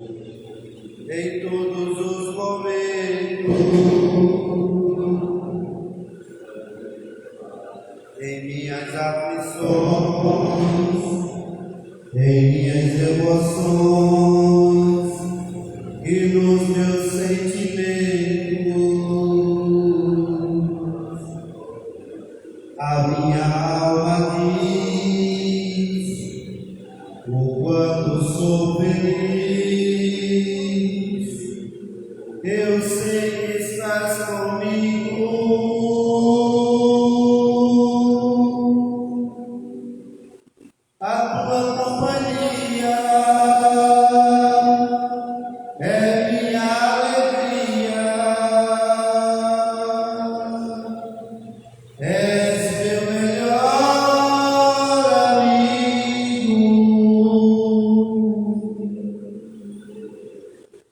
em todos os momentos, em minhas aflições, em minhas emoções e nos meus sentimentos. A minha alma diz o quanto sou feliz. Eu sei que estás comigo. A tua companhia é minha alegria. És meu melhor amigo.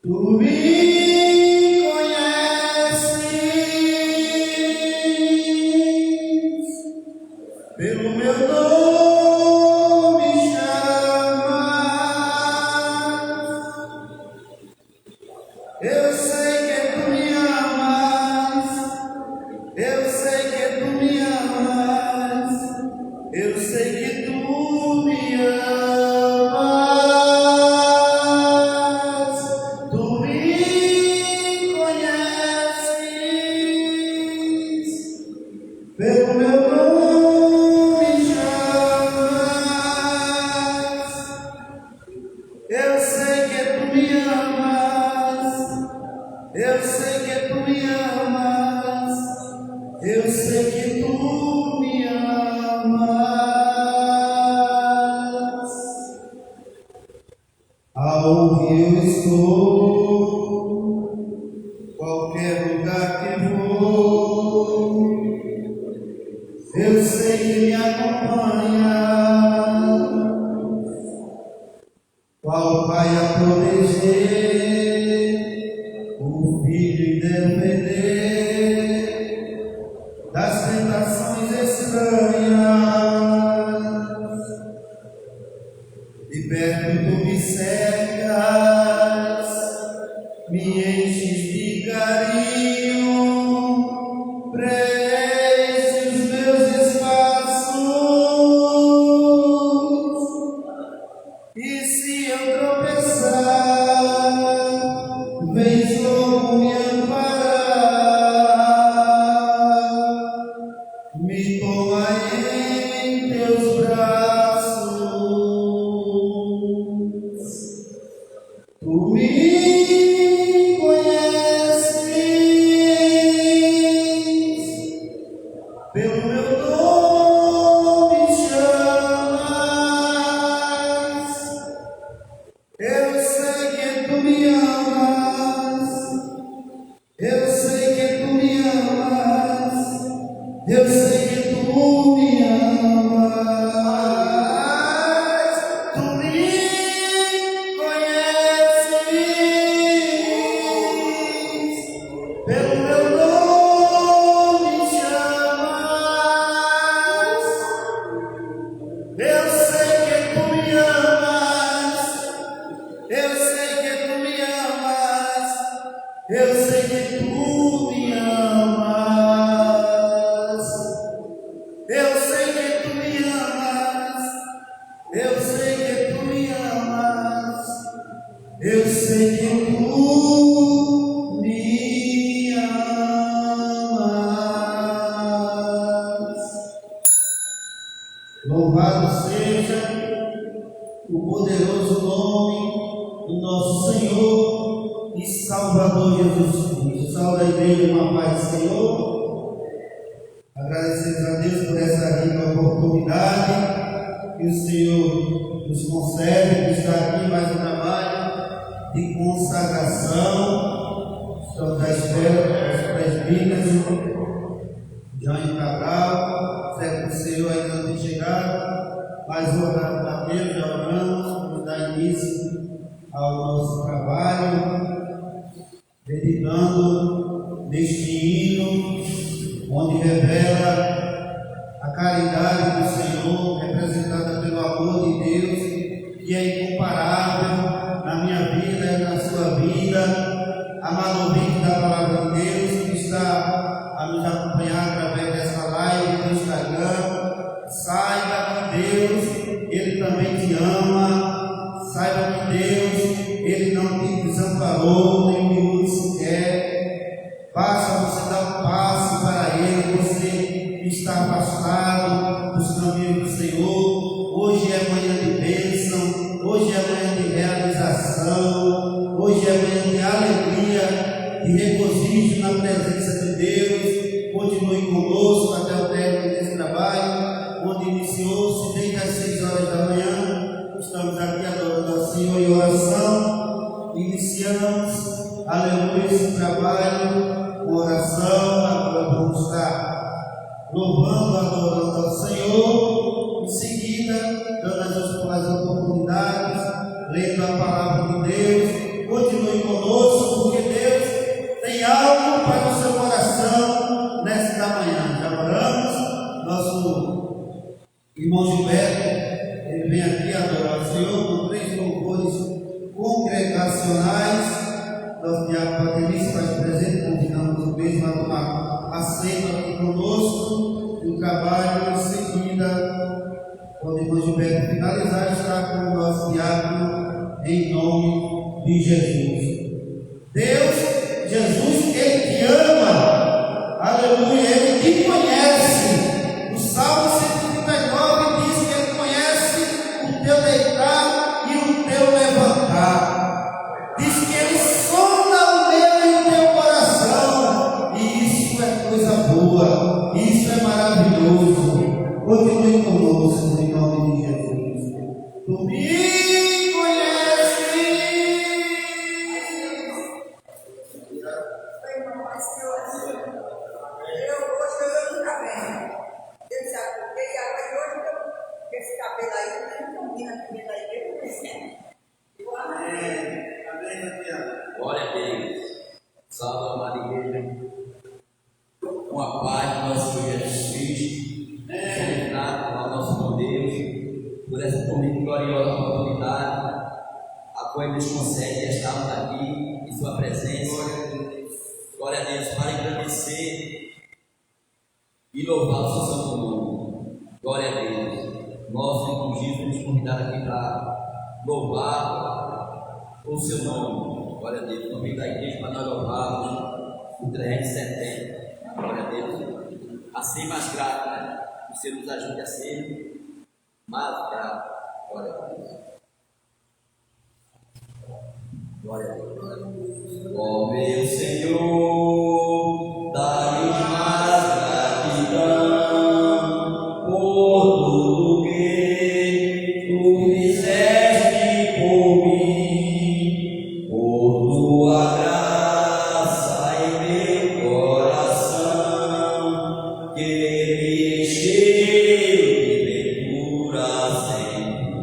Tu me conheces, pelo meu nome chamas. Eu sei que tu me amas. Eu sei que tu me amas. Eu sei que tu me amas. Tu me conheces, pelo meu nome chamas. Eu sei que tu me amas. Eu sei que tu me amas. Eu sei que tu me amas. Aonde eu estou, qualquer lugar que vou, eu sei que me acompanha. Qual pai a proteger, o filho em defender das tentações estranhas. De perto tu me cercas, me enches de carinho, preenche os meus espaços. E se eu tropeçar, vens logo me amparar, me toma em teus braços. Tu me conheces, pelo meu nome chamas. Eu sei que tu me amas. Eu sei que tu me amas. Eu sei que tu me amas. Tu me conheces, pelo meu nome chamas. Eu sei que tu me amas. Eu sei que tu me amas. Eu sei que tu me amas. Eu sei que tu me amas. Eu sei que tu me amas. Eu sei que tu me amas. Louvado seja o poderoso nome do nosso Senhor e Salvador Jesus Cristo. Salve a igreja, uma paz do Senhor. Agradecemos a Deus por essa rica oportunidade que o Senhor nos concede de estar aqui mais um trabalho de consagração. Estamos à espera dos presbíteros Jânio Cabral. Será que o Senhor ainda não tem chegado? Mas orando a Deus, já oramos, vamos dar início ao nosso trabalho, meditando neste hino, onde revela a caridade do Senhor, representada pelo amor de Deus, que é incomparável na minha vida e amado ouvinte da palavra de Deus, que está a nos acompanhar através dessa live do Instagram, saiba que Deus, Ele também te ama, saiba que Deus, Ele não te desamparou, nem um minuto sequer. Basta você dar um passo para Ele, você que está afastado dos caminhos do Senhor. Hoje é manhã de bênção, hoje é manhã de realização, hoje é manhã de alegria, de regozijo na presença de Deus. Continue conosco até o término desse trabalho, onde iniciou-se desde as 6 horas da manhã. Estamos aqui adorando ao Senhor em oração. Iniciamos, aleluia, esse trabalho com oração. Agora vamos estar louvando, adorando ao Senhor. Em seguida, dando as oportunidades, lendo a palavra de Deus. Continue conosco, porque Deus tem algo para o seu coração nesta manhã. Já oramos. Nosso irmão Gilberto, ele vem aqui adorar o Senhor com 3 louvores congregacionais. Nosso diácono Patrícia faz presente, convidamos o mesmo a tomar assento aqui conosco. E o trabalho em seguida, quando o irmão Gilberto finalizar, está com o nosso diácono em nome de Jesus. Deus, Jesus, Ele te ama, aleluia, Ele te conhece. O Salmo 139 diz que Ele conhece o teu deitar e o teu levantar. Diz que Ele sonda o meu e o teu coração, e isso é coisa boa, isso é maravilhoso. Continue conosco em nome de Jesus. Tu me conheces. Esse cabelo aí, não combina com ele aí, eu conheci. Glória a Deus. Salve a amada igreja. Com a paz do nosso Senhor Jesus Cristo. Grato ao nosso bom Deus por essa gloriosa oportunidade a qual nos concede estarmos aqui em Sua presença. Glória a Deus, para agradecer e louvar o Seu santo nome. Glória a Deus. Nós, inclusive, nos convidados aqui para louvar o Seu nome. Glória a Deus. Também da igreja para nós louvarmos o 370. Glória a Deus. Assim mais grato, né? O Senhor nos ajude a ser mais grato. Glória a Deus. Glória a Deus. Ó meu Senhor, dai-nos mais gratidão por tudo que tu fizeste por mim, por tua graça em meu coração, que me encheu de ventura sempre.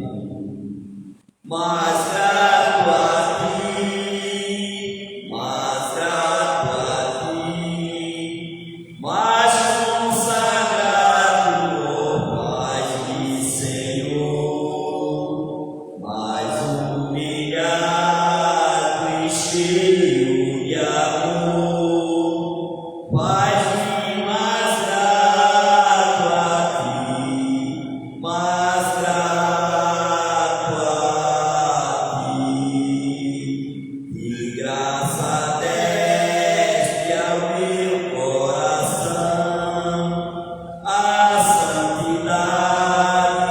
Mas grato a ti, mais grato a ti, mais consagrado, ó Pai e Senhor, mais humilhado e cheio de amor, faz-me mais grato a ti, mais grato a ti. Que graça deste ao meu coração, a santidade,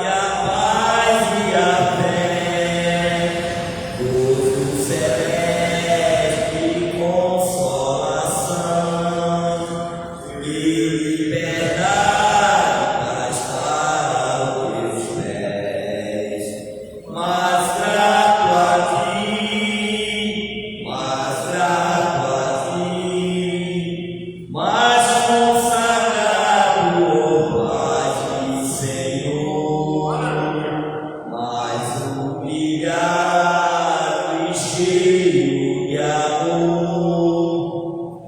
a paz e a fé, gozo celeste, consolação e liberdade para estar aos teus pés. Mas grato a ti, mais grato a ti, mais consagrado, ó Pai e Senhor, mais humilhado e cheio de amor,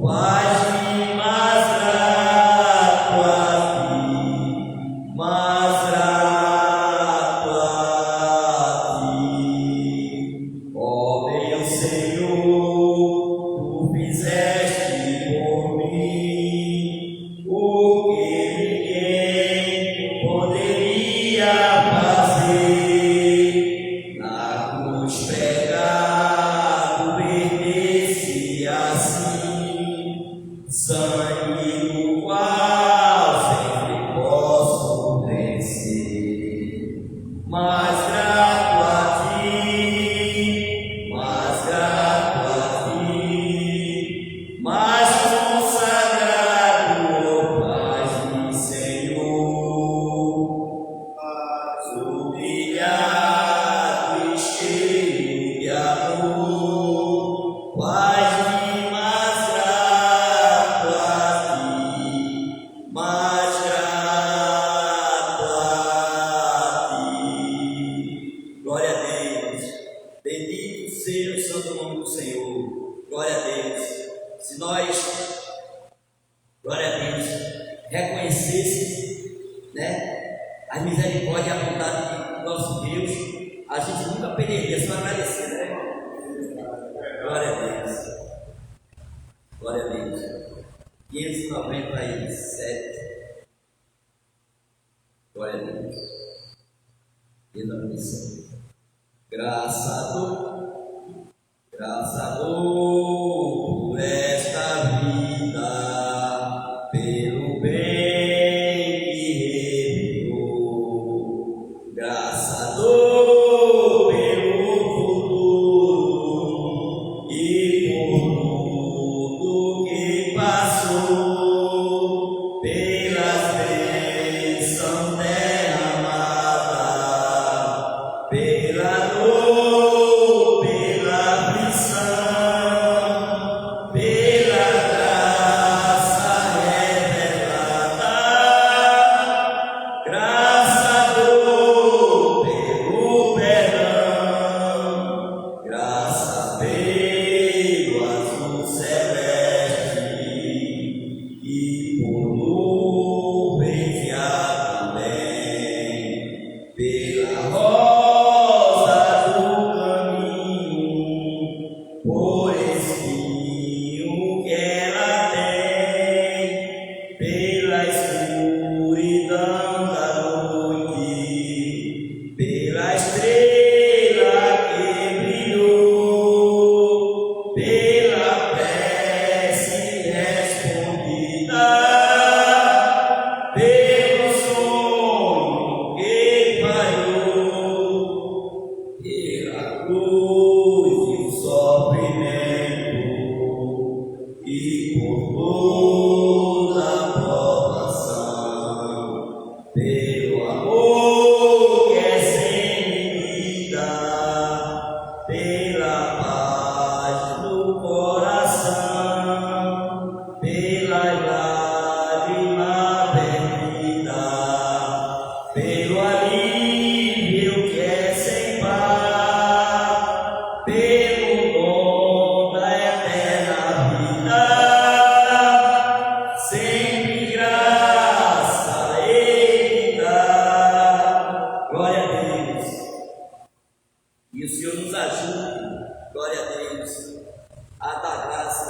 faz-me mais grato a ti, mais grato a ti. Ó meu Senhor, tu Senhor. Glória a Deus. Se nós, glória a Deus, reconhecêssemos, né, a misericórdia e a bondade do nosso Deus, a gente nunca perderia, só agradecer, né, irmão? Glória a Deus. Glória a Deus. 597. Glória a Deus. Deus abençoe. Graças a Deus por esta vida, pelo bem que revelou. Graças a Deus pelo futuro e por tudo que passou, pelas bênçãos derramadas, pela dor, pela aflição, pela graça revelada. Graças a Deus pelo perdão, graças pelo azul celeste e por nuvens e também, pela rosa do caminho, por espinho que ela tem, pela escuridão da noite, pela estrela que brilhou, pela prece respondida, pelo sonho que falhou, pela cruz e o sofrimento e por toda a provação, pelo amor que é sem medida, pela paz do coração, pela lágrima perdida, pelo alívio que é sem par, pelo dom da eterna vida, sempre graça Ele dá. Glória a Deus. E o Senhor nos ajude, glória a Deus, a dar graça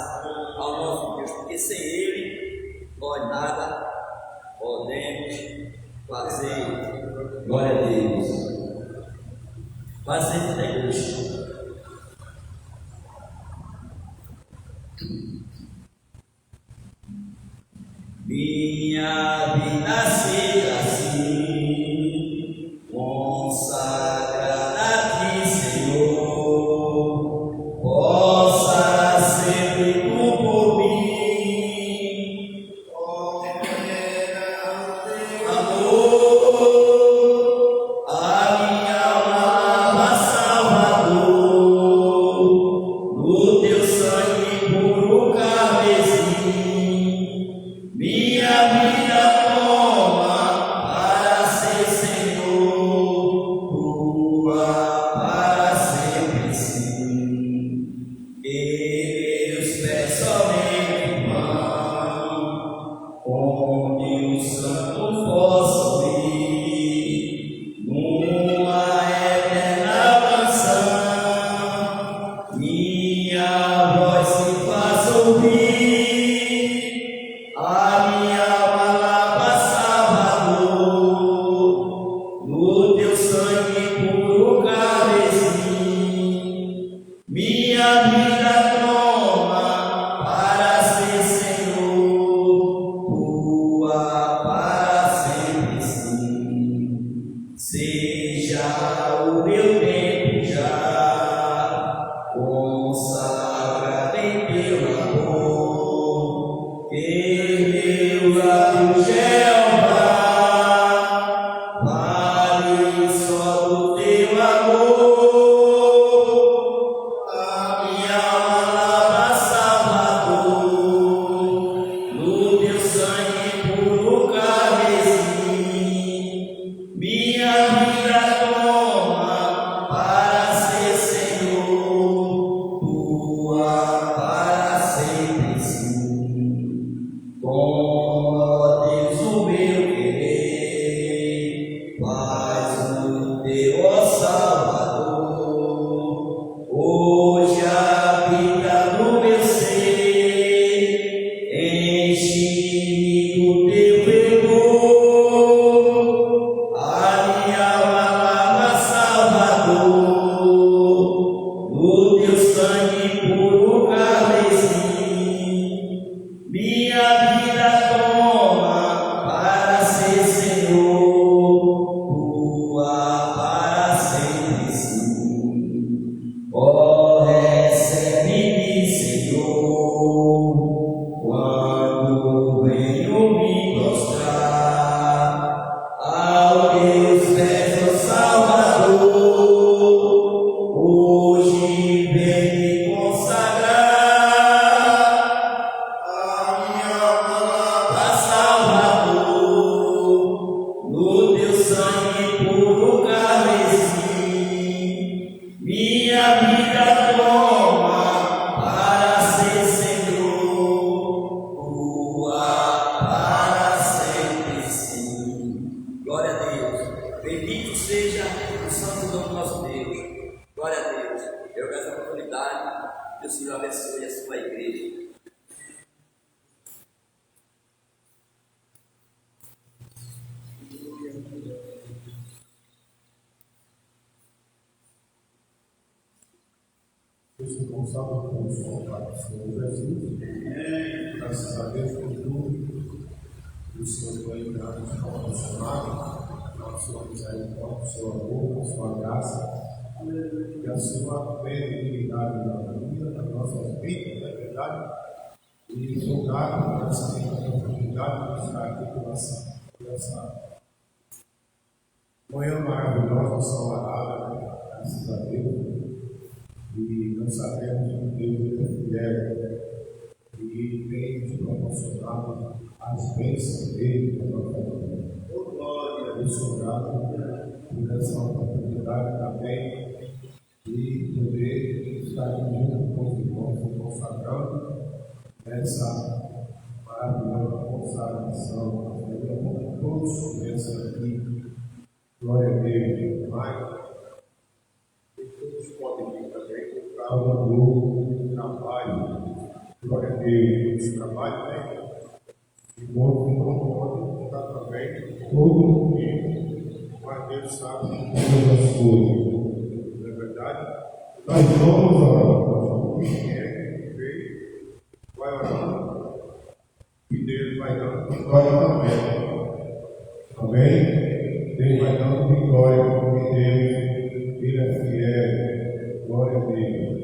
ao nosso Deus, porque sem Ele nós nada podemos fazer. Glória a Deus. Fazendo Deus. Minha vida seja assim, consagrada a Ti, Senhor, possa sempre Tu por mim, amor, a minha alma Salvador, no Teu sangue puro carmesim. Minha vida toma para ser Senhor, tua para sempre sim. Que meus pés somente vão, onde os santos possam ir, numa eterna canção, minha voz se faz ouvir. A minha alma lava Salvador, no Teu sangue puro carmesim. Minha vida toma para ser Senhor, tua para sempre sim. Seja o meu tempo já consagrado em Teu amor, que meu lábio Jeová fale só do Teu amor. A minha alma lava Salvador, no Teu sangue puro carmesim. Minha vida toma para ser Senhor, para sempre sim. Ó Deus, o meu querer, faz o teu Salvador, hoje habita no meu ser, enche-me do teu fervor, a minha alma lava Salvador, no teu sangue puro carmesim, minha vida toma para ser Senhor, tua para sempre sim. Ó, recebe-me, Senhor, quando venho me prostrar ao teus pés, ó Salvador, hoje vem me consagrar. A minha alma lava Salvador, no teu sangue puro carmesim, minha vida toma para ser Senhor, tua para sempre sim. Glória a Deus. Bendito seja o santo nome do nosso Deus. Glória a Deus. Eu quero essa oportunidade. Que o Senhor abençoe a sua igreja. Deus responsável pelo Senhor Pai do Senhor Jesus. Graças a Deus por tudo. O Senhor foi dado de proporcionado, a sua misericórdia, o seu amor, a sua graça, e a sua benignidade na vida, nas nossas vidas, na verdade, e julgar por essa oportunidade de estar aqui com essa manhã maravilhosa, ensolarada, graças a Deus. E nós sabemos que Deus é fiel e tem nos proporcionado as bênçãos dele para nossa vida. Eu sou grato por essa oportunidade também de poder estar junto com os irmãos e consagrando essa maravilhosa consagração. Todos começam aqui. Glória a Deus. Pai. Todos podem vir também por causa do trabalho. Glória a Deus. Esse trabalho, né? E o outro não pode estar também todo domingo, mas Deus sabe todas as coisas. Não é verdade? Nós vamos orar. Quem é que veio, vai orando. E Deus vai dando vitória também. Amém? Deus vai dando vitória, porque Deus, Ele é fiel. Glória a Deus.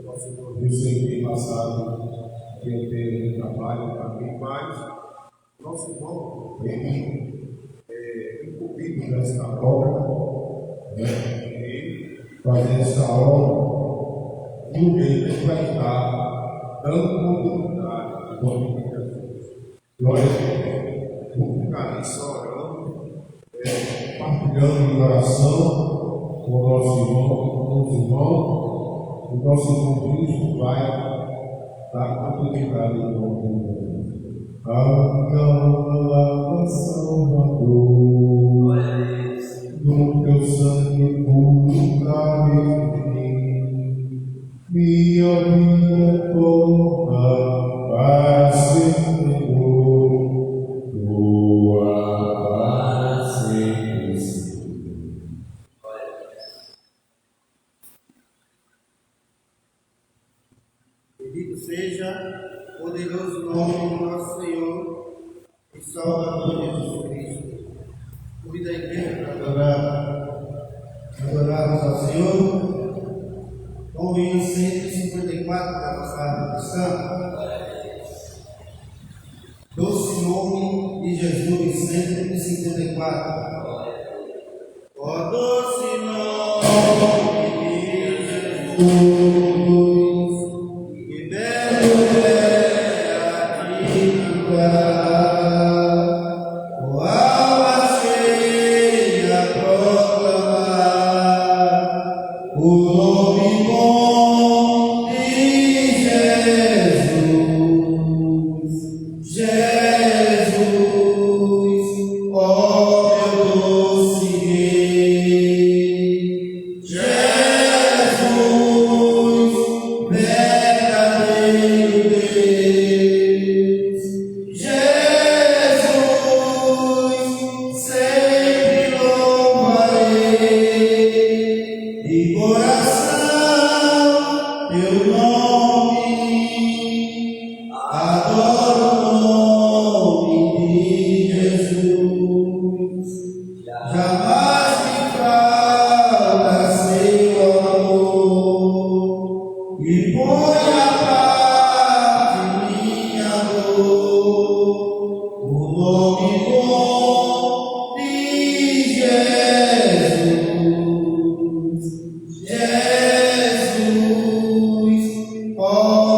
Nosso Senhor Deus tem passado que eu tenho trabalho para mim, mas nosso irmão ele incumbido nesta obra, e fazer essa obra, e o ele vai estar dando oportunidade à glória de Jesus. Glória a Deus. Vamos ficar ali só orando, partilhando em oração com o nosso irmão, o nosso irmão Cristo vai dar oportunidade ao nosso Acalma, Salvador, no teu sangue puro carmesim, minha vida toda para ser Senhor, tua para sempre sim. Bendito seja o poderoso nome do nosso Senhor e Salvador Jesus Cristo. Convido a igreja para adorarmos ao Senhor. Com o hino 154 da nossa canção. Doce nome de Jesus, 154. Ó doce nome de Jesus, que belo é a vida. O alma cheia proclamar o nome bom de nome, adoro o nome de Jesus. Jamais me falta seu amor e põe a parte minha dor. O nome bom de Jesus. Jesus, ó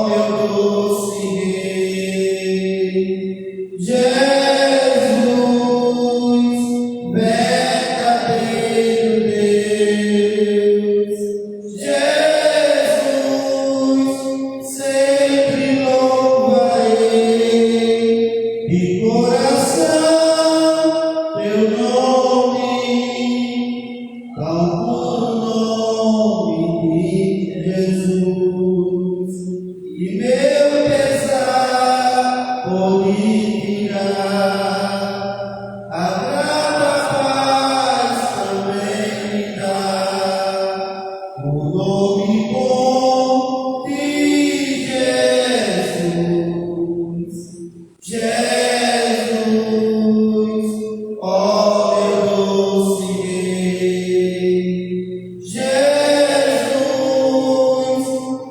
meu doce Rei. Jesus, verdadeiro Deus. Jesus, sempre louvarei de coração teu nome, canto no nome de Jesus, e meu pesar pode tirar, a grata paz também me dá. O nome bom de Jesus. Jesus, ó meu doce Rei. Jesus,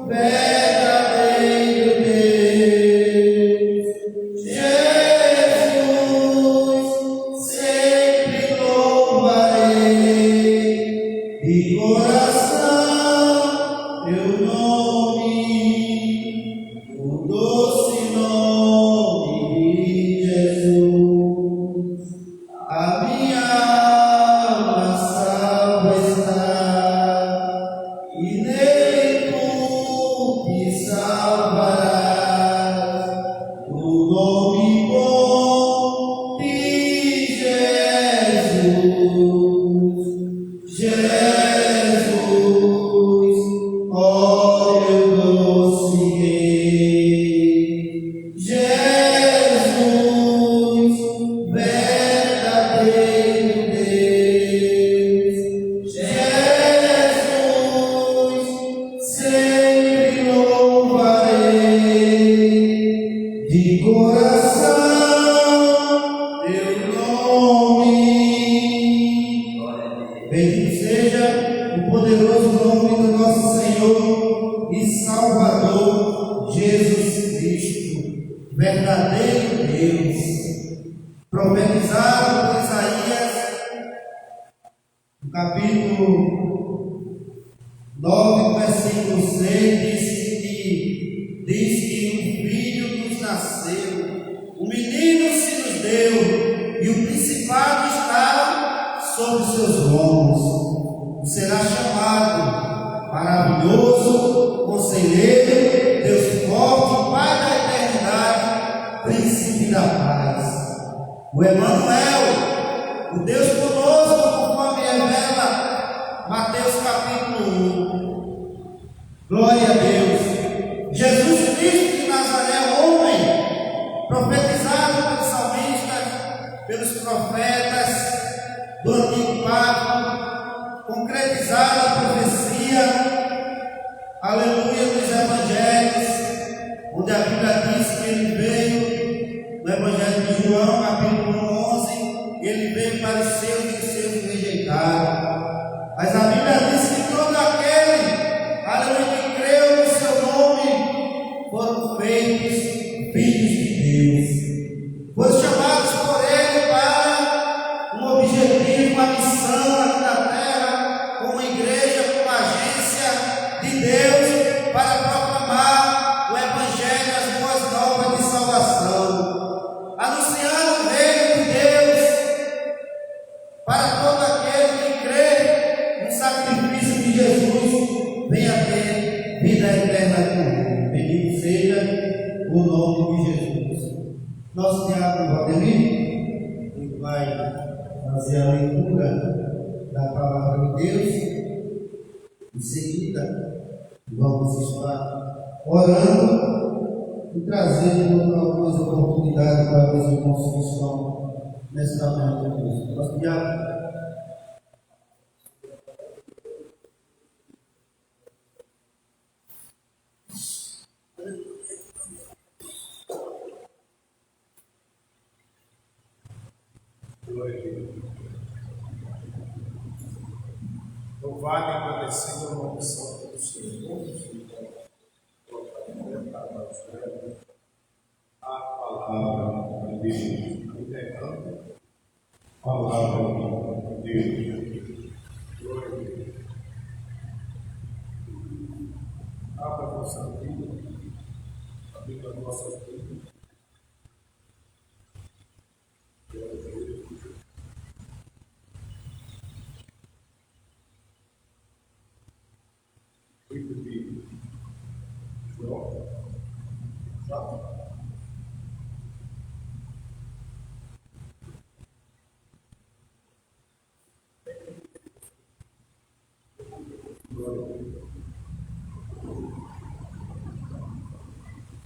verdadeiro Deus. Jesus, sempre louvarei de coração teu nome, o doce nome de Jesus. A minha alma salva está, e nele tu te salvarás. O nome bom de Jesus. Jesus, ó meu doce Rei. Jesus, verdadeiro Deus. Jesus, sempre louvarei de coração teu nome. Bendito seja o poderoso nome do nosso Senhor e Salvador Jesus Cristo, verdadeiro Deus, profetizado por Isaías, no capítulo 9, versículo 6, diz que um filho nos nasceu, um menino se nos deu, e o principado está sobre seus lombos. Será chamado maravilhoso, conselheiro, Deus forte, Pai da eternidade, príncipe da paz. O Emanuel, o Deus conosco, conforme revela Mateus capítulo 1. Glória a Deus. Jesus Cristo de Nazaré, homem, profetizado pelos salmistas, pelos profetas do antigo pacto, concretizada a profecia, aleluia, dos evangelhos, onde a Bíblia diz que ele veio, no Evangelho de João, capítulo 11, ele veio para os seus e os seus rejeitaram. Mas a Bíblia diz que todo aquele, aleluia, que creu no seu nome, foram feitos filhos de Deus. Foram chamados por ele para um objetivo, uma missão aqui na terra, como igreja, como agência de Deus, para proclamar o Evangelho, as boas novas de salvação, anunciando o reino de Deus para todo aquele que crê no sacrifício de Jesus, venha ter vida eterna com ele. Bendito seja o nome de Jesus. Nosso diácono Valdemir, ele vai fazer a leitura da palavra de Deus. Em seguida, vamos estar orando e trazendo algumas oportunidades para os irmãos que estão nesta manhã de Deus. Nosso diácono. Glória a Deus. Louvado e agradecido a nome santo do Senhor. A palavra de Deus, liberando a palavra de Deus. Glória a Deus. Abra a nossa vida, a vida da nossa vida. Glória a Deus. Livro de Jó.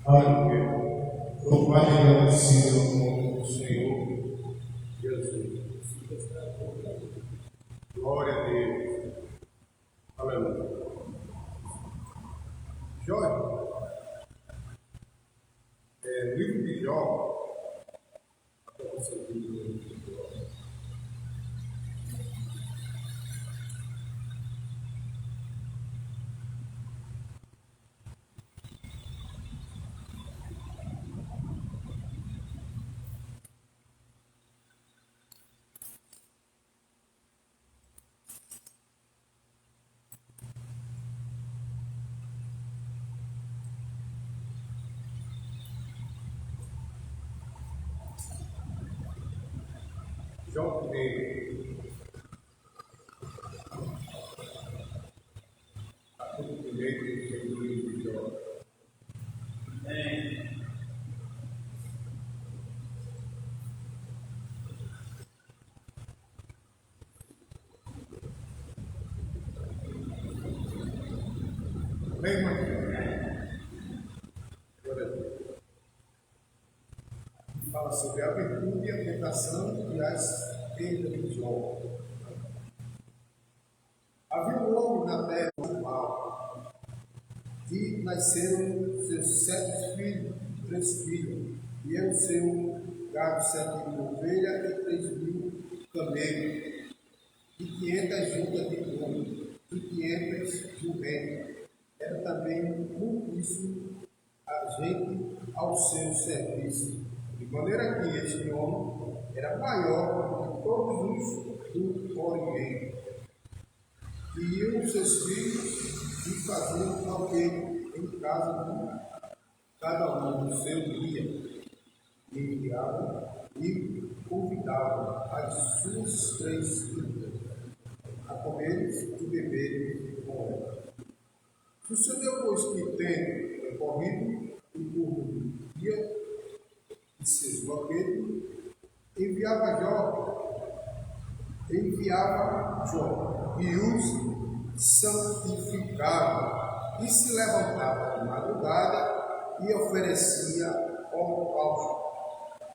Aleluia. Louvado e agradecido ao nome do Senhor Jesus. Glória a Deus. Aleluia. Jó, livro de Jó, até você ver o livro de Jó. Jó primeiro, capítulo primeiro do livro de Jó. Amém, irmão? Glória a Deus. Fala sobre a virtude, a tentação e as perdas de Jó. Havia um homem na terra mal, e nasceram seus 7 filhos, 3 filhos, e o seu gado 7.000 ovelhas e 3.000 camelos, e 500 juntas de boi, e 500 jumentos. Era também muitíssimo a gente ao seu serviço. De maneira que este homem era maior do que todos os do Oriente. E iam seus filhos e faziam alqueire em casa de cada um no seu dia. E enviavam e convidavam as suas 3 filhas a comerem e beberem com ela. Sucedeu, pois, que tendo corrido em torno do dia de seus banquetes, enviava Jó e os santificava, e se levantava de madrugada e oferecia holocausto,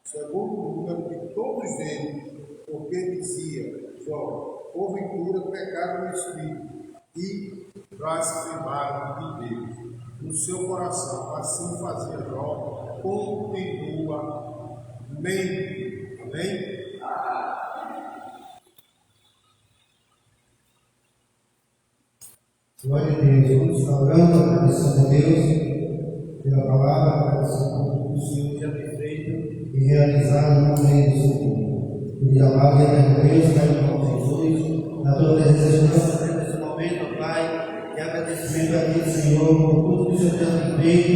segundo o número de todos eles, porque dizia Jó: porventura pecaram no espírito e blasfemaram de Deus no seu coração. Assim fazia Jó, continua. Amém. Amém. Glória a Deus. Vamos estar orando, agradecendo a Deus pela palavra, agradecendo o Senhor já tem feito e realizado no meio do seu povo. E amado e eterno Deus, Pai, em nome de Jesus, na tua presença nesse momento, Pai, e agradecimento a Ti, Senhor, por tudo que o Senhor já tem feito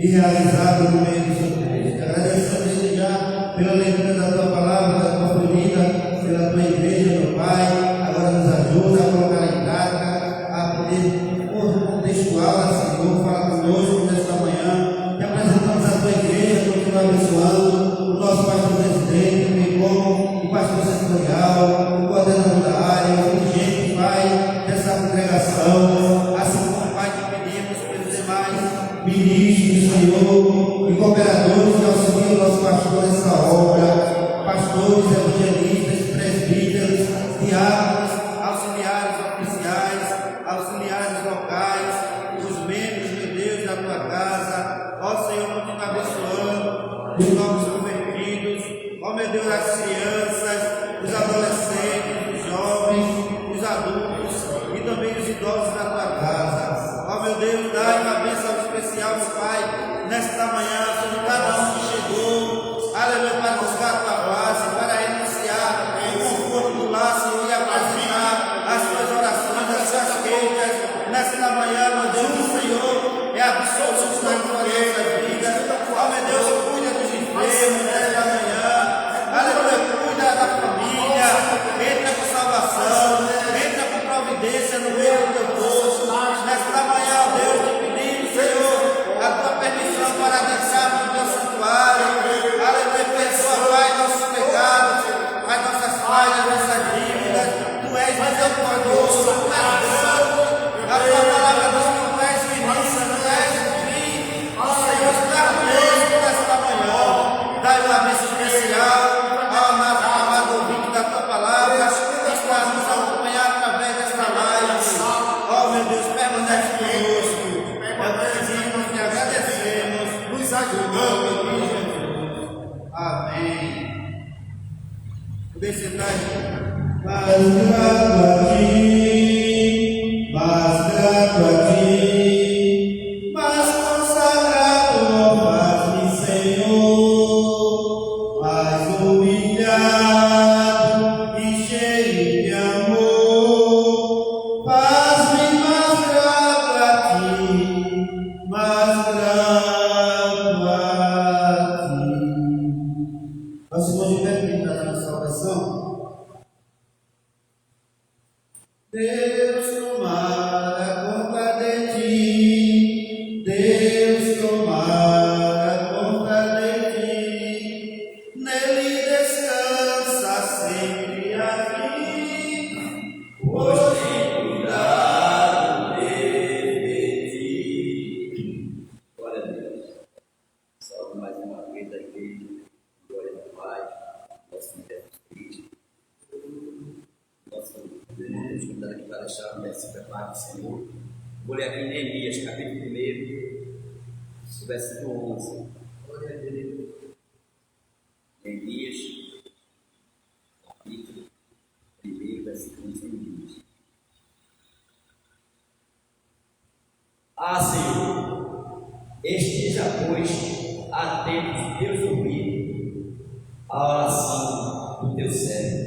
e realizado no meio do seu povo. Agradecendo desde já pela leitura da tua palavra, da tua família, pela tua igreja, meu Pai. Agora nos ajuda a colocar em prática, a poder contextual, Senhor, fala conosco nesta manhã. E apresentamos a tua igreja, continua abençoando o nosso pastor presidente, bem como o pastor setorial, o coordenador da área, o dirigente, Pai, dessa congregação, assim como, Pai, que pedimos pelos demais ministros, Senhor, e cooperadores que auxiliam o nosso pastor nessa obra, pastores, evangelistas, presbíteros, diáconos, auxiliares oficiais, auxiliares locais, os membros, meu Deus, da tua casa. Ó Senhor, continua abençoando os novos convertidos, ó meu Deus, as crianças, os nesta manhã, Senhor, cada um que chegou, aleluia, para buscar a tua face, para renunciar o conforto do lar, Senhor, e apresentar as tuas orações, as suas queixas, nesta manhã, meu Deus, o Senhor é absoluto na tua vida. Ó, meu Deus, cuida dos enfermos nesta manhã, aleluia, cuida da família, entra com salvação, entra com providência no meio do teu povo. Nesta manhã, ó Deus, te pedimos, Senhor, a tua permissão para adentrarmos no teu santuário. Aleluia, perdoa, Pai, nossos pecados, Pai, nossas falhas, nossas dívidas. Tu és misericordioso, tu és grande. A tua palavra diz que tu és início, tu és o fim. Ó Senhor, está conosco nesta manhã. Dá-lhe uma bênção especial ao amado ouvinte da tua palavra, que está nos acompanhando através desta live. Ó meu Deus, permanece conosco. Pedimos e agradecemos, nos ajudando em Jesus. Amém. Poder sentar, mas grato a ti, mas grato a ti, mas consagrado, faz-me Senhor, mais humilhado e cheio de amor, faz-me mais grato a ti, mais grato a ti. Nós vamos terminar a nossa oração. Deus tomara conta de ti, Deus tomara conta de ti, nele descansa sempre a vida, pois tem cuidado de ti. Glória a Deus. Salve mais uma vez a igreja. Glória ao Pai, nosso Jesus Cristo. Nosso Deus, convidado aqui para deixar o versículo preparado do Senhor. Vou ler aqui em Neemias, capítulo 1, versículo 11. Glória a Deus. Neemias, capítulo 1, versículo 11. Ah, Senhor, esteja, pois, atento de Deus ouvir a oração do teu servo.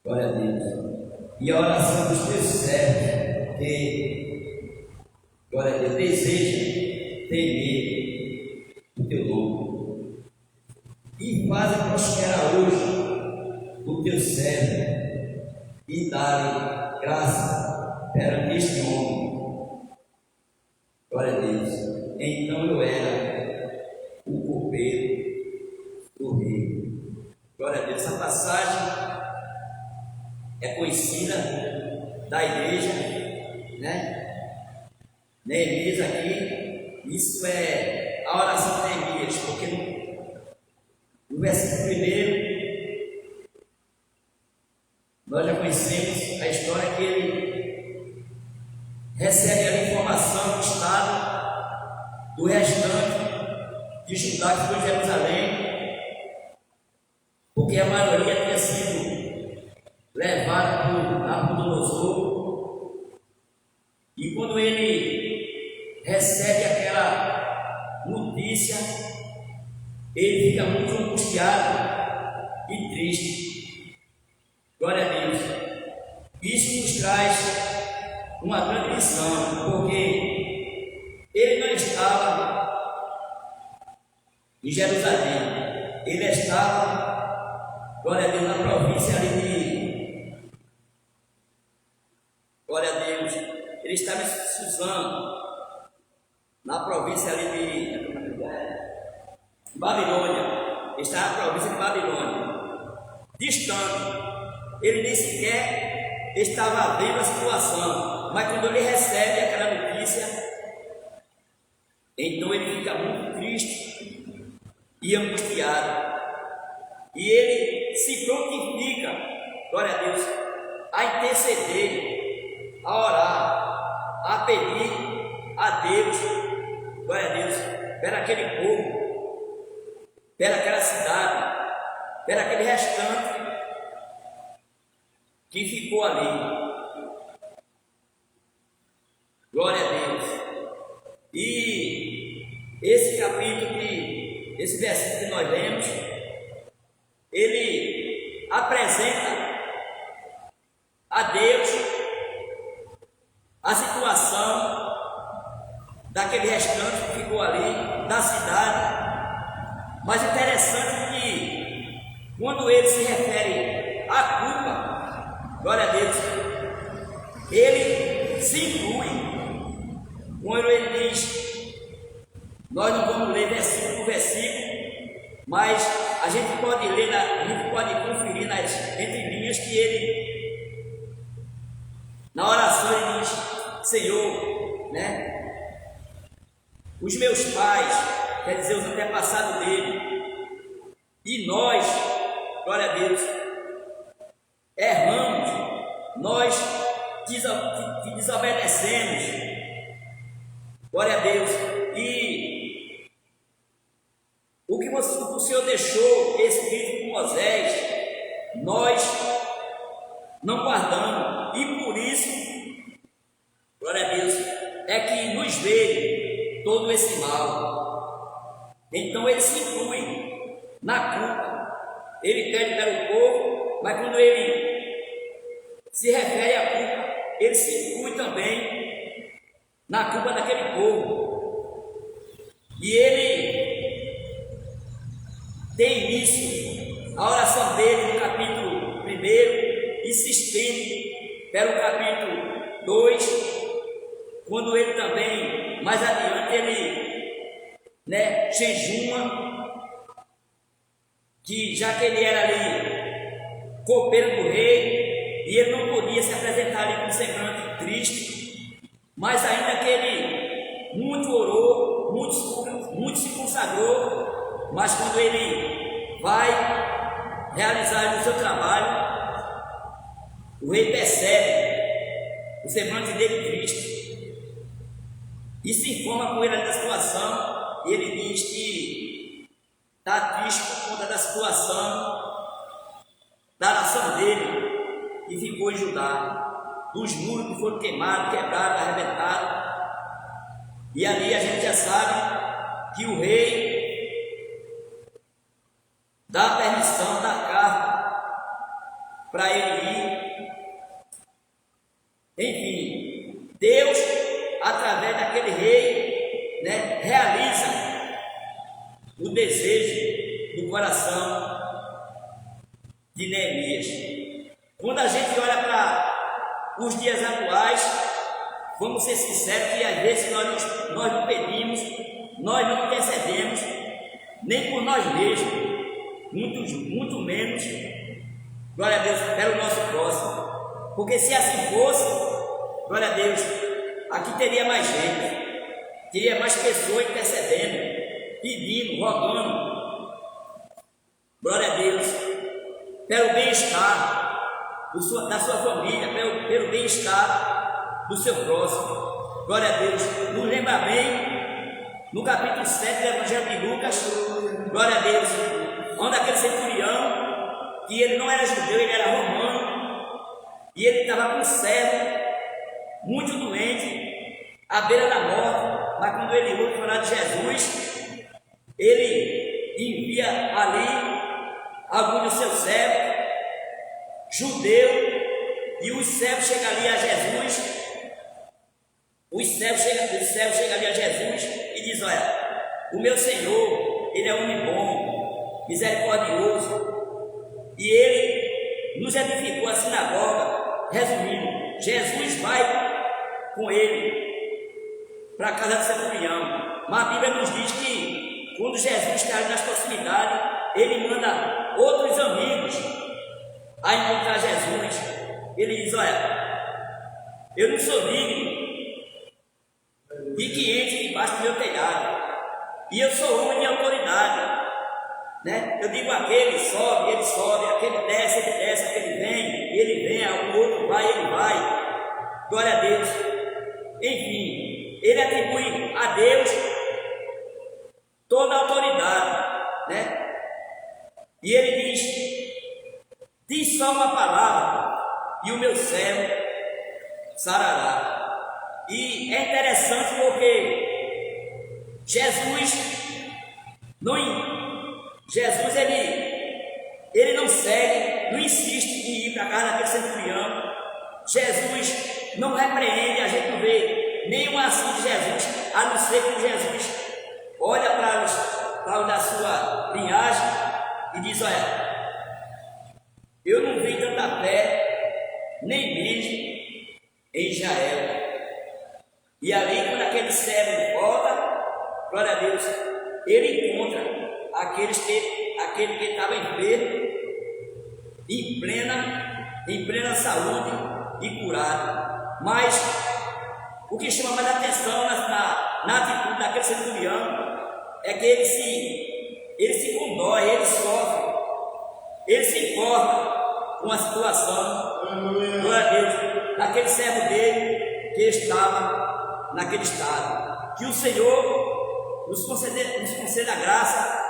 Glória a Deus. E a oração dos teus servos que, glória a Deus, deseja temer o teu nome. E faz prosperar hoje o teu servo e dá-lhe graça perante este homem. Glória a Deus. Então eu era o copeiro do rei. Glória a Deus. Essa passagem é conhecida da igreja, né? Neemias aqui, isso é a oração de Neemias, porque no versículo 1, nós já conhecemos a história que ele recebe a informação do estado do restante de Judá que foi em Jerusalém, porque a maioria tinha sido levado por Nabucodonosor, e quando ele recebe aquela notícia, ele fica muito angustiado e triste. Glória a Deus. Isso nos traz uma grande lição, porque ele não estava em Jerusalém, ele estava, glória a Deus, na província ali de, glória a Deus, ele estava em Suzã, na província ali de Babilônia. Ele estava na província de Babilônia, distante. Ele nem sequer estava vendo a situação, mas quando ele recebe aquela notícia, então ele fica muito triste e angustiado, e ele se prontifica, glória a Deus, a interceder, a orar, a pedir a Deus, glória a Deus, pela aquele povo, pela aquela cidade, pela aquele restante que ficou ali. Glória a Deus. E esse capítulo, esse versículo que nós lemos, ele apresenta a Deus a situação daquele restante que ficou ali, da cidade. Mas interessante que, quando ele se refere à culpa, glória a Deus, ele se inclui. Quando ele diz, nós não vamos ler versículo por versículo, mas a gente pode ler, a gente pode conferir nas entrelinhas que ele, na oração, ele diz: Senhor, né? Os meus pais, quer dizer, os antepassados dele, e nós, glória a Deus, erramos, nós desobedecemos, glória a Deus, e o que o Senhor deixou escrito com Moisés, nós não guardamos, e por isso, glória a Deus, é que nos veio todo esse mal. Então ele se inclui na culpa. Ele pede para o povo, mas quando ele se refere à culpa, ele se inclui também na culpa daquele povo. E ele tem início a oração dele no capítulo 1 e se estende para o capítulo 2, quando ele também, mais adiante, ele, né, jejuma, que já que ele era ali copeiro do rei, e ele não podia se apresentar ali com semblante triste, mas ainda que ele muito orou, muito se consagrou, mas quando ele vai realizar o seu trabalho, o rei percebe o semblante dele triste, e se informa com ele da situação, e ele diz que está triste por conta da situação da nação dele, que ficou em Judá, dos muros que foram queimados, quebrados, arrebentados, e ali a gente já sabe que o rei dá permissão, dá carta para ele ir. Enfim, Deus, através daquele rei, né, realiza o desejo do coração de Neemias. Quando a gente olha para os dias atuais, vamos ser sinceros que às vezes nós não pedimos, nós não intercedemos, nem por nós mesmos, muito menos, glória a Deus, pelo nosso próximo. Porque se assim fosse, glória a Deus, aqui teria mais gente, teria mais pessoas intercedendo, pedindo, rogando, glória a Deus, pelo bem-estar da sua família, pelo bem-estar do seu próximo. Glória a Deus. Nos lembra bem, no capítulo 7 do Evangelho de Lucas, glória a Deus, onde aquele centurião, que ele não era judeu, ele era romano, e ele estava com um servo muito doente, à beira da morte, mas quando ele ouve falar de Jesus, ele envia ali alguns dos seus servos, judeu, e os servos chegam ali a Jesus, os servos chegam ali a Jesus e diz: olha, o meu Senhor, ele é homem bom, misericordioso, e ele nos edificou a sinagoga. Resumindo, Jesus vai com ele para a casa do centurião, mas a Bíblia nos diz que quando Jesus está ali nas proximidades, ele manda outros amigos a encontrar Jesus. Ele diz: olha, eu não sou digno de que entre debaixo do meu telhado, e eu sou homem de autoridade, né? Eu digo aquele sobe, aquele desce, aquele vem, ele vem, o outro vai, ele vai, glória a Deus. Enfim, ele atribui a Deus toda a autoridade, né? E ele diz só uma palavra e o meu servo sarará. E é interessante porque Jesus ele não segue, não insiste em ir para a casa daquele centurião. Jesus não repreende, a gente não vê nenhuma ação de Jesus, a não ser que Jesus olha para os da sua linhagem e diz: olha, eu não vi tanta fé, nem mesmo em Israel. E ali, quando aquele servo volta, glória a Deus, ele encontra aquele que estava enfermo, em plena saúde e curado. Mas o que chama mais atenção na atitude daquele centurião é que ele se condói, ele sofre, ele se importa com a situação, glória a Deus, daquele servo dele que estava naquele estado. Que o Senhor nos conceda a graça,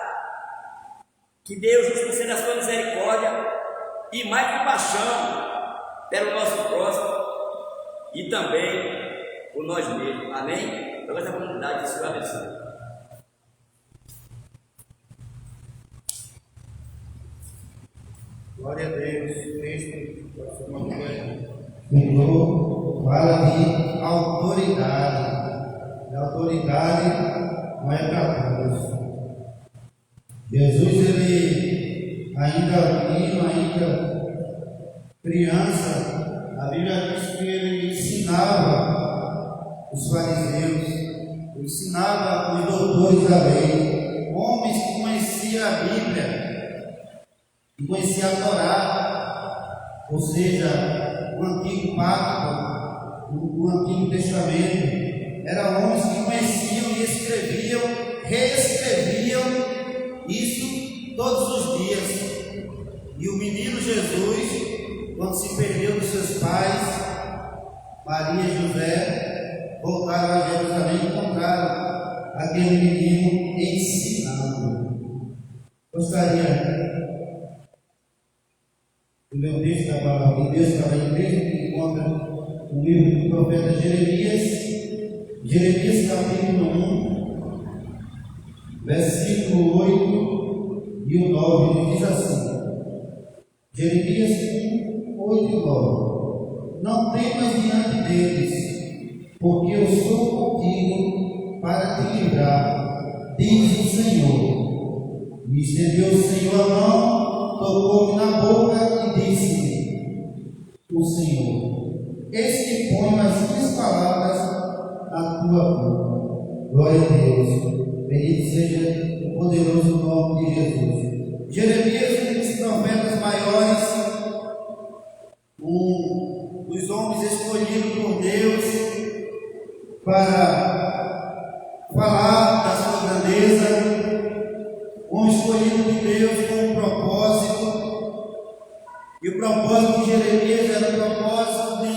que Deus nos conceda a sua misericórdia e mais compaixão pelo nosso próximo e também por nós mesmos. Amém? Então, essa comunidade que o Senhor abençoe. Glória a Deus. Cristo, Senhor, fala de autoridade. A autoridade não é para todos. Jesus, ele ainda menino, ainda criança, a Bíblia diz que ele ensinava os fariseus, ele ensinava os doutores da lei, homens que conheciam a Bíblia, que conheciam a Torá, ou seja, o Antigo Pacto, o Antigo Testamento. Eram homens que conheciam e escreviam, reescreviam isso todos os dias. E o menino Jesus, quando se perdeu dos seus pais, Maria e José, voltaram a Jerusalém e encontraram aquele menino ensinando. Gostaria do meu texto da palavra de Deus para a igreja, que encontra o livro do profeta Jeremias capítulo 1, versículo 8 e o 9, diz assim: Jeremias 1, 8 e 9: Não temas diante deles, porque eu sou contigo para te livrar, diz o Senhor. E estendeu o Senhor a mão, tocou-me na boca e disse-me: O Senhor, eis que põe as minhas palavras na tua boca. Glória a Deus. Bendito seja o poderoso nome de Jesus. Jeremias, um dos profetas maiores, um dos homens escolhidos por Deus para falar da sua grandeza, um escolhido de Deus com um propósito. E o propósito de Jeremias era o propósito de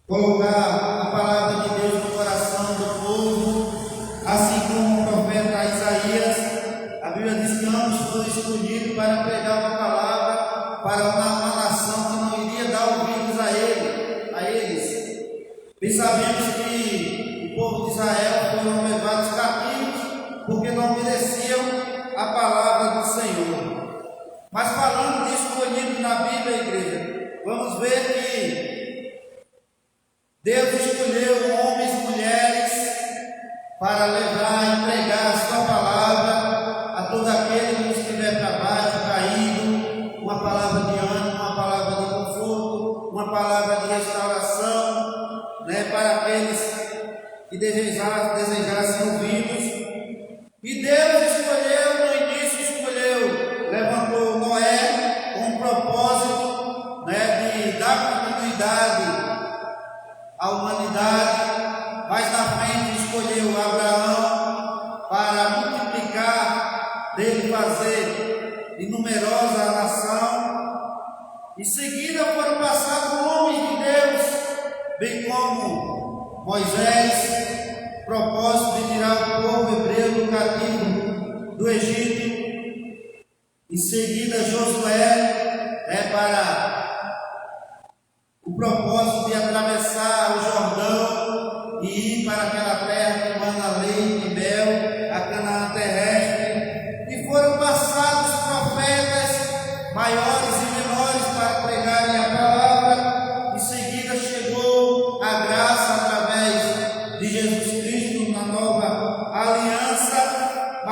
colocar a palavra de Deus no coração do povo, assim como o profeta Isaías. A Bíblia diz que ambos foram escolhidos para pregar uma palavra para uma nação que não iria dar ouvidos a eles. E sabemos que o povo de Israel foram levados cativos porque não obedeciam a palavra do Senhor. Mas falando de escolhidos na Bíblia, igreja, vamos ver que Deus escolheu homens e mulheres para levar e pregar a sua palavra a todo aquele que estiver para baixo, caído, uma palavra de ânimo, uma palavra de conforto, uma palavra de restauração, para aqueles que desejassem ouvi-los. E Deus escolheu, no início levantou Noé com o propósito de dar continuidade à humanidade, mas na frente escolheu Abraão para multiplicar, dele fazer de numerosa a nação. Em seguida foram passados homens de Deus, bem como Moisés, propósito de tirar o povo hebreu do cativo do Egito. Em seguida Josué para o propósito de atravessar o Jordão e ir para aquela terra que manda leite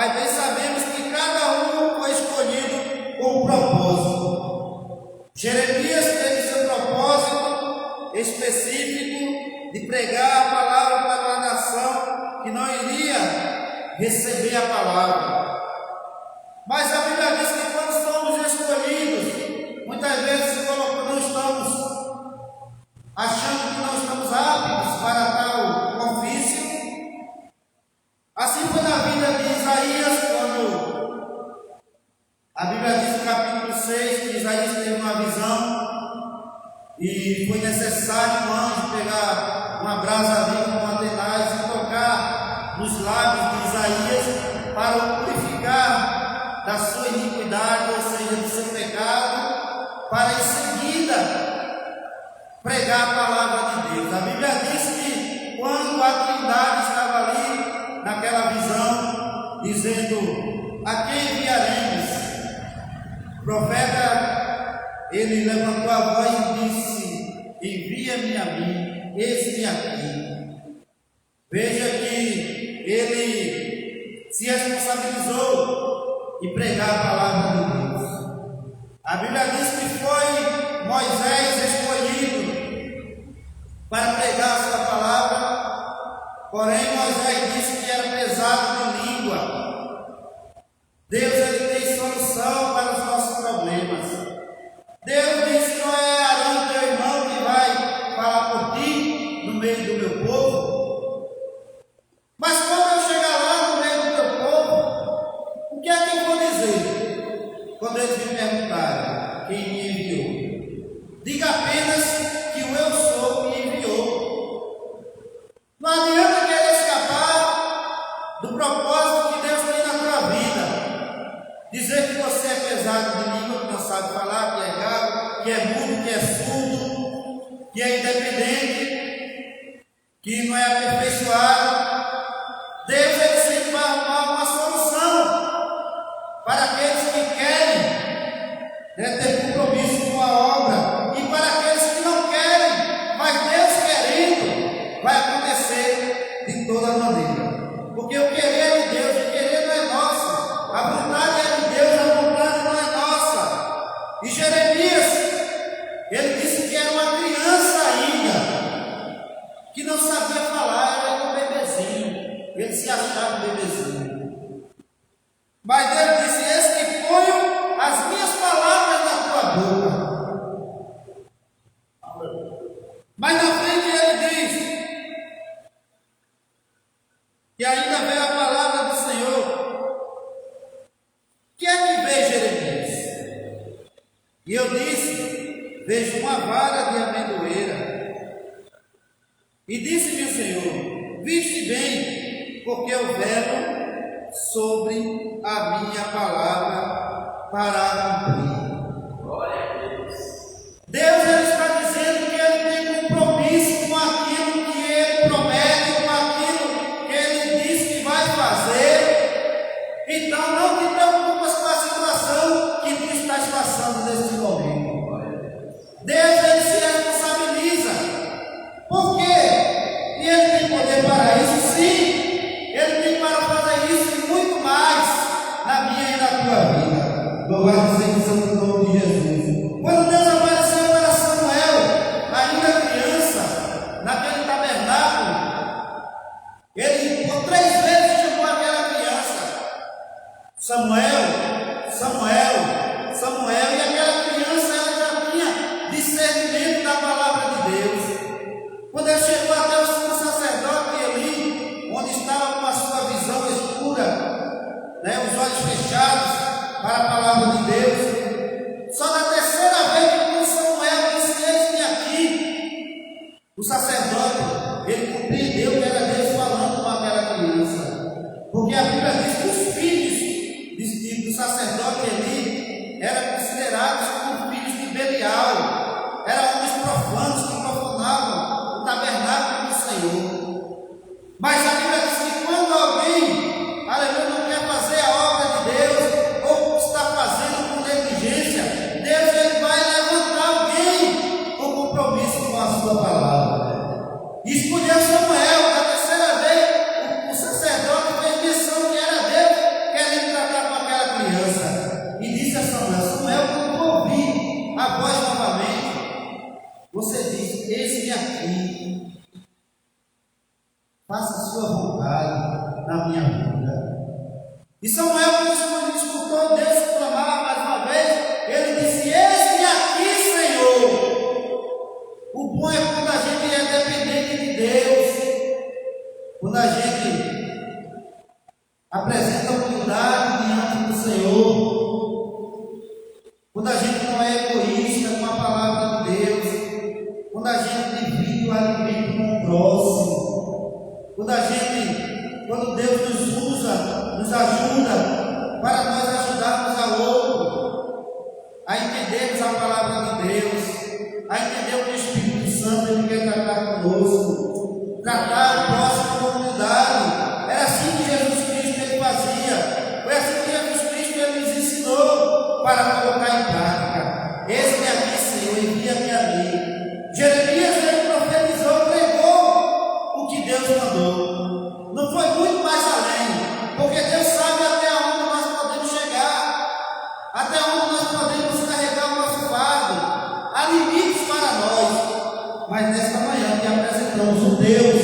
mas bem sabemos que cada um foi escolhido com um propósito. Jeremias teve seu propósito específico de pregar a palavra para uma nação que não iria receber a palavra. Mas a Bíblia diz que quando somos escolhidos, muitas vezes não estamos achando que não estamos aptos para tal ofício. Assim foi na vida de Isaías, quando a Bíblia diz no capítulo 6 que Isaías teve uma visão e foi necessário um anjo pegar uma brasa viva com tenaz e tocar nos lábios de Isaías para o purificar da sua iniquidade, ou seja, do seu pecado, para em seguida pregar a palavra de Deus. A Bíblia diz que quando a Trindade estava ali, naquela visão, dizendo: a quem enviaremos? O profeta, ele levantou a voz e disse: envia-me a mim, eis-me aqui. Veja que ele se responsabilizou de pregar a palavra de Deus. A Bíblia diz que foi Moisés escolhido para pregar a sua palavra, porém Moisés disse que era pesado de língua. Deus, ele tem solução para os nossos problemas. Deus disse: não é Arão, teu irmão, que vai falar por ti no meio do meu povo. Mas quando eu chegar lá no meio do teu povo, o que é que eu vou dizer? Quando eles me perguntarem quem me enviou, diga apenas que o eu sou me enviou. Não adianta querer escapar do propósito que Deus tem na tua vida. Dizer que você é pesado de língua, que não sabe falar, que é gago, que é mudo, que é surdo, que é independente, que não é aperfeiçoado. Deus, ele sempre vai arrumar uma solução para aqueles que querem ter compromisso com a obra, e para aqueles que não querem, mas Deus querendo, vai acontecer de toda maneira. Porque o querer de Deus, o querer não é nosso, a vontade é de Deus, a vontade não é nossa. E Jeremias, ele disse que era uma criança ainda, que não sabia falar, era um bebezinho. Ele se achava um bebezinho. Mas Deus disse: eis que ponho as minhas palavras na tua boca. Mas na frente ele diz que ainda veio a palavra do Senhor. Que é que vê Jeremias? E eu disse: vejo uma vara de amendoeira. E disse-me o Senhor: viste bem, porque eu velo sobre a minha palavra para cumprir. Glória a Deus. Deus, ele está dizendo que ele tem compromisso com aquilo que ele promete, com aquilo que ele diz que vai fazer. Então não te preocupas com a situação que tu estás passando nesse momento. Deus, ele se responsabiliza. Por quê? E ele tem poder para isso, sim. Ele tem para fazer isso e muito mais na minha e na tua vida. Louvado seja o santo nome de Jesus. Quando Deus apareceu para Samuel, ainda criança, naquele tabernáculo, ele por 3 vezes chamou aquela criança: Samuel, Samuel, Samuel. E aquela criança, ela já tinha discernimento da palavra de Deus. Quando ele chegou até o sumo sacerdote Eli, onde estava com a sua visão escura, os olhos fechados para a palavra de Deus, só na 3ª vez que quando Samuel disse: eis-me aqui, o sacerdote, ele compreendeu que era Deus falando com aquela criança. Porque a Bíblia diz que os filhos do sacerdote Eli eram considerados como filhos de Belial, eram homens profanos que profanavam o tabernáculo do Senhor. Mas a Bíblia diz que quando alguém, aleluia, não quer fazer a obra de Deus, ou está fazendo com negligência, Deus, ele vai levantar alguém com compromisso com a sua palavra. E escolheu Samuel. Na 3ª vez, o sacerdote fez menção que era Deus que minha vida. E Samuel, quando escutou Deus clamar mais uma vez, ele disse: eis-me aqui, Senhor. O bom é quando a gente é dependente de Deus, quando a gente apresenta humildade diante do Senhor, quando a gente não é egoísta com a palavra de Deus, quando a gente divide o alimento com o próximo, quando Deus nos usa, nos ajuda para nós ajudarmos ao outro a entendermos a palavra de Deus, a entender o que o Espírito Santo ele quer tratar conosco, tratar o próximo com humildade. Era assim que Jesus Cristo ele fazia, foi assim que Jesus Cristo ele nos ensinou para colocar em prática. Eis-me aqui, Senhor, envia-me a mim. Jeremias ele profetizou, pregou o que Deus mandou. Não foi muito mais além, porque Deus sabe até onde nós podemos chegar, até onde nós podemos carregar o nosso fardo. Há limites para nós, mas nesta manhã que apresentamos o Deus,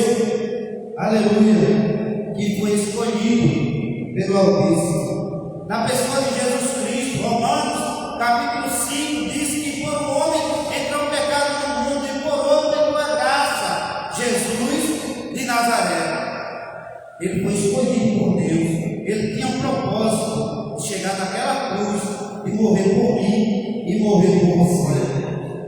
aleluia, que foi escolhido pelo Altíssimo, na pessoa de Jesus Cristo. Romanos capítulo 5 diz que por um homem entrou o pecado no mundo e por outro entrou a graça, Jesus de Nazaré. Ele foi escolhido por Deus, ele tinha um propósito de chegar naquela cruz e morrer por mim e morrer por você.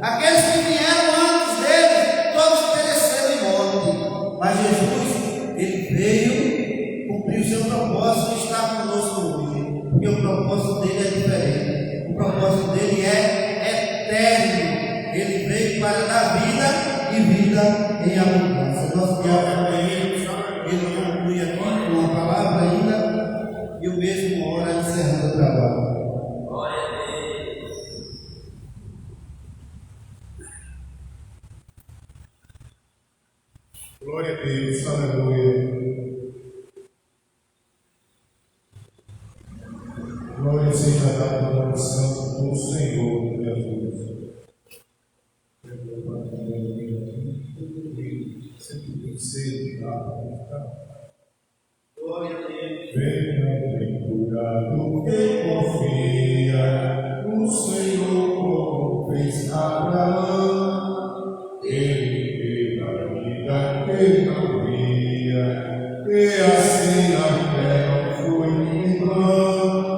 Aqueles que vieram antes dele, todos pereceram em morte, mas Jesus, ele veio cumprir o seu propósito e está conosco hoje, porque o propósito dele é diferente, o propósito dele é eterno. Ele veio para dar vida e vida em abundância. Nosso diabo ele conclui aqui com uma palavra ainda e o mesmo hora encerrando o trabalho. Glória a Deus. Glória a Deus, aleluia. Glória seja dada à nome santo do Senhor Jesus. Glória a Deus. Bem-aventurado quem confia no Senhor, como fez Abraão. Ele teve a vida que não via, e assim a fé não foi em vão.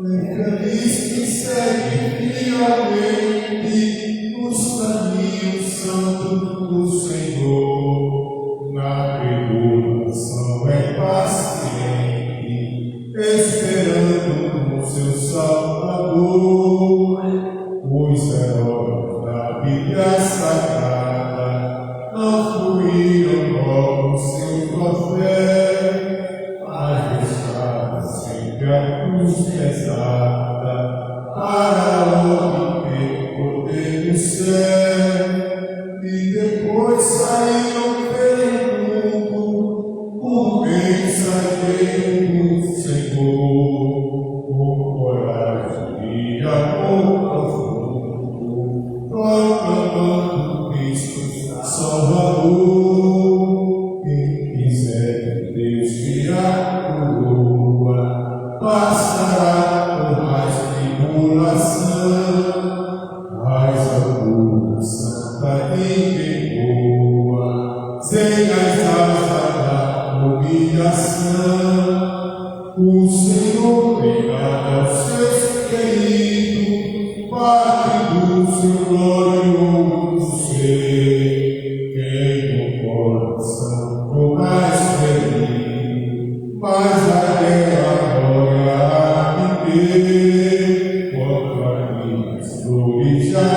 Feliz que segue fielmente os caminhos santos do Senhor. Na tribulação é paciente, esperando no seu Salvador. Os heróis da Bíblia Sagrada não fluíram logo seu profeta, mas estava sempre a cruz pesada para obter o poder do céu. E depois saíram pelo mundo por mensageiro do Senhor, com coragem e amor profundo, proclamando Cristo Salvador. Quem quiser que Deus lhe a coroa, passará por mais tribulação, mas a cura santa e boa, sem as asas da humilhação. O Senhor pregado aos seus queridos, Pai do seu glorioso ser. Quem no coração for mais feliz, mas aquela glória há de ter. Quanto a minhas flores já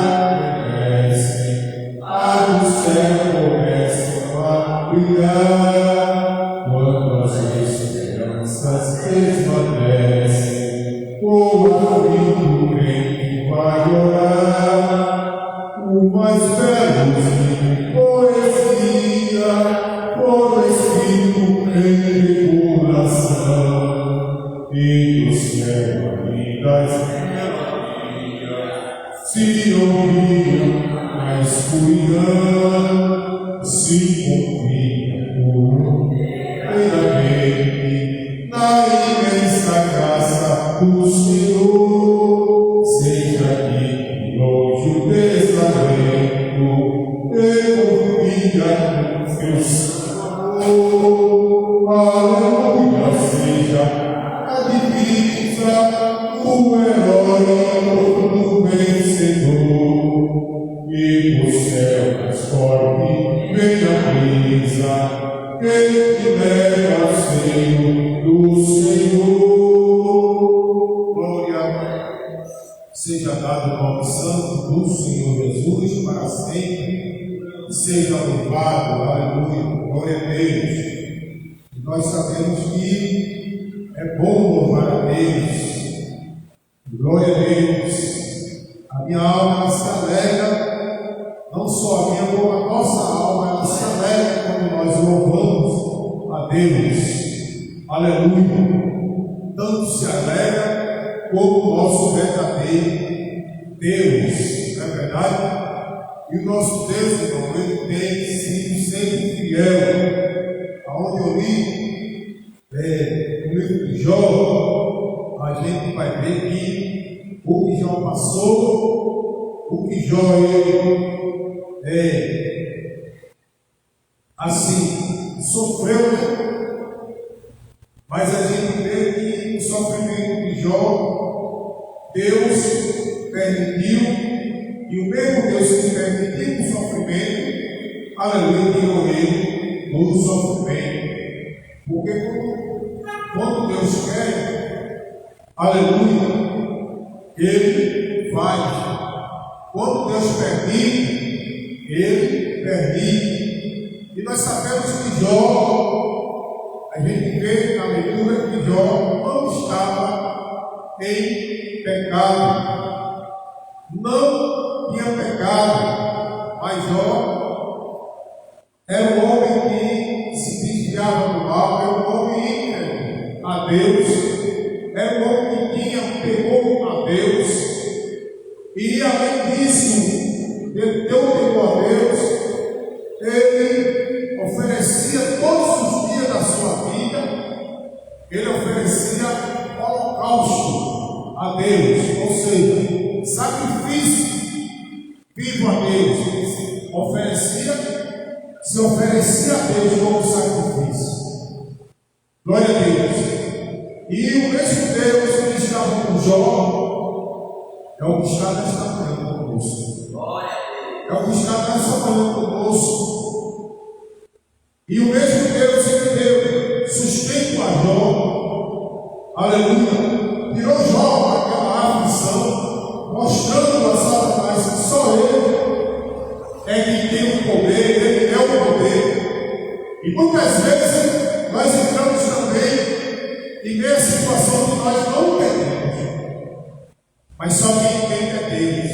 crescem, a do céu começam a brilhar. Quando as esperanças desvanecem, o amigo crente vai orar. O mais belo de poesia foi escrito em tribulação, e do céu ainda as melodias se ouviam na escuridão. Se confia por um verdadeiro a imensa graça do Senhor, seja aqui longe o desalento, eu via com seu Senhor. Aleluia, seja a divisa, o herói do vencedor, e o céu mais forte venha a brisa, que te leva ao seio do Senhor. Glória seja dado o nome santo do Senhor Jesus para sempre, seja louvado, aleluia, glória a Deus. Nós sabemos que é bom louvar a Deus, glória a Deus. A minha alma se alegra, não só a minha, como a nossa alma, ela se alegra quando nós louvamos a Deus, aleluia. Tanto se alegra como o nosso verdadeiro Deus, não é verdade? E o nosso Deus, irmão, ele tem sido sempre fiel. Aonde eu li no livro de Jó, a gente vai ver que o que Jó passou, o que Jó assim sofreu, mas a gente vê que o sofrimento de Jó, Deus permitiu, e o mesmo Deus que permitiu o sofrimento, aleluia, tirou ele do sofrimento. Porque quando Deus quer, aleluia, ele faz. Quando Deus permite, ele permite. E nós sabemos que Jó, a gente vê na leitura que Jó não estava em pecado, não tinha pecado, mas Jó era um homem que se desviava do mal, era um homem íntegro a Deus, era um homem que tinha temor a Deus, e além disso, ele deu temor a Deus, ele oferecia todos os dias da sua vida, ele oferecia holocausto a Deus, ou seja, sacrifício vivo a Deus, se oferecia a Deus como sacrifício. Glória a Deus. E o mesmo Deus que estava com Jó é o que está nesta manhã conosco. É o que está nesta manhã conosco. E o mesmo Deus que deu sustento a Jó, aleluia, tirou Jó daquela aflição, mostrando a Satanás que só ele é quem tem o poder, ele é o poder. E muitas vezes nós entramos também em meia situação que nós não entendemos, mas só quem entende é Deus.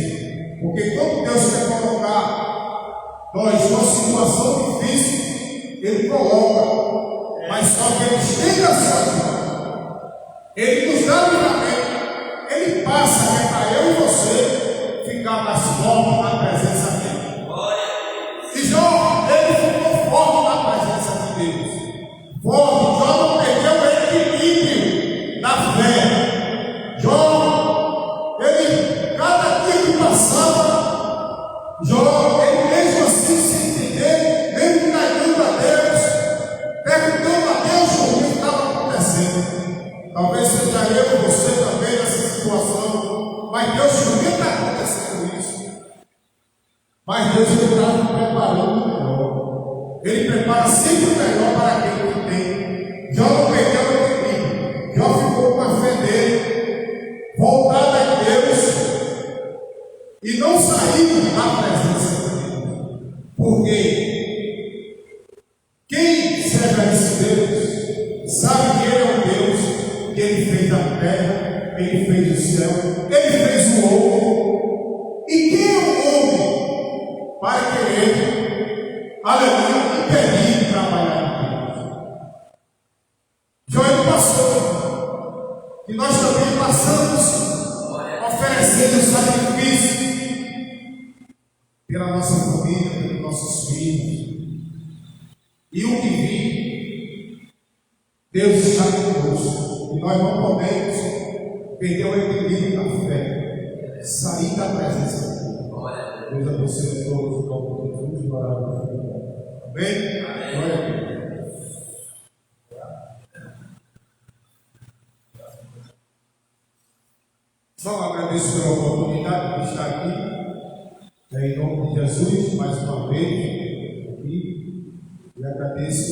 Porque quando Deus quer colocar nós numa situação difícil, ele coloca, mas só que ele estende a sua mão, ele nos dá livramento, ele passa para eu e você ficar mais forte na presença dele. E Jó, ele ficou forte na presença de Deus. Forte, Jó não perdeu o equilíbrio na fé. Jó, ele, cada dia que passava, Jó, ele mesmo assim sem entender, mesmo negando a Deus, perguntando a Deus o que estava acontecendo. Talvez seja eu ou você também nessa situação, mas Deus, por que está acontecendo isso? Mas Deus está preparando o melhor. Ele prepara sempre o melhor para aquele que tem. Jó não perdeu o equilíbrio. Jó ficou com a fé dele, voltada a Deus, e não saiu da presença de Deus. Porque quem serve a esse Deus sabe que ele é um Deus, que ele fez a terra, ele fez o céu, ele fez o homem. E quem é o homem para querer, aleluia, impedir de trabalhar em Deus? Jó passou, e nós também passamos, oferecendo sacrifício pela nossa família, pelos nossos filhos. E o que vi, Deus está conosco. E nós não podemos perder o equilíbrio da fé, sair da presença de Deus. Deus abençoe todos os campos de Jesus e orar por Deus. Amém? Glória a Deus. Só agradeço pela oportunidade de estar aqui, em nome de Jesus, mais uma vez, aqui, e agradeço.